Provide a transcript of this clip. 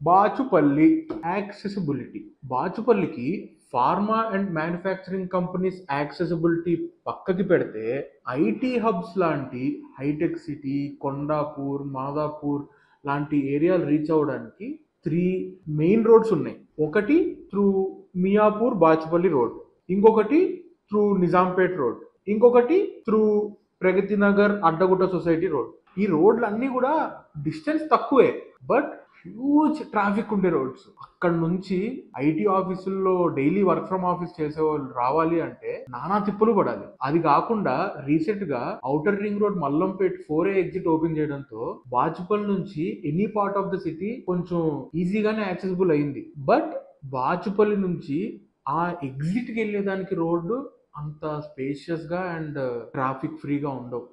Bachupally accessibility. బాచుపల్లికి pharma and manufacturing companies accessibility పక్కకి పెడితే ఐటీ హబ్స్ లాంటి హైటెక్ సిటీ, కొండాపూర్, మాదాపూర్ లాంటి ఏరియాలు రీచ్ అవ్వడానికి 3 మెయిన్ రోడ్స్ ఉన్నాయి. ఒకటి త్రూ మియాపూర్ బాచుపల్లి రోడ్, ఇంకొకటి త్రూ నిజాంపేట్ రోడ్, ఇంకొకటి through Pragathi Nagar Addagutta society road. ఈ రోడ్లు అన్నీ కూడా డిస్టెన్స్ తక్కువే, బట్ హ్యూజ్ ట్రాఫిక్ ఉండే రోడ్స్. అక్కడ నుంచి ఐటీ ఆఫీసుల్లో డైలీ వర్క్ ఫ్రమ్ ఆఫీస్ చేసే వాళ్ళు రావాలి అంటే నానా తిప్పులు పడాలి. అది కాకుండా రీసెంట్ గా outer ring road Mallampet 4A exit open చేయడంతో బాచుపల్లి నుంచి any part of the city కొంచెం ఈజీగానే యాక్సెసిబుల్ అయింది. బట్ బాచుపల్లి నుంచి ఆ ఎగ్జిట్ కి వెళ్ళేదానికి రోడ్డు అంత స్పేషియస్ గా అండ్ ట్రాఫిక్ ఫ్రీగా ఉండవు.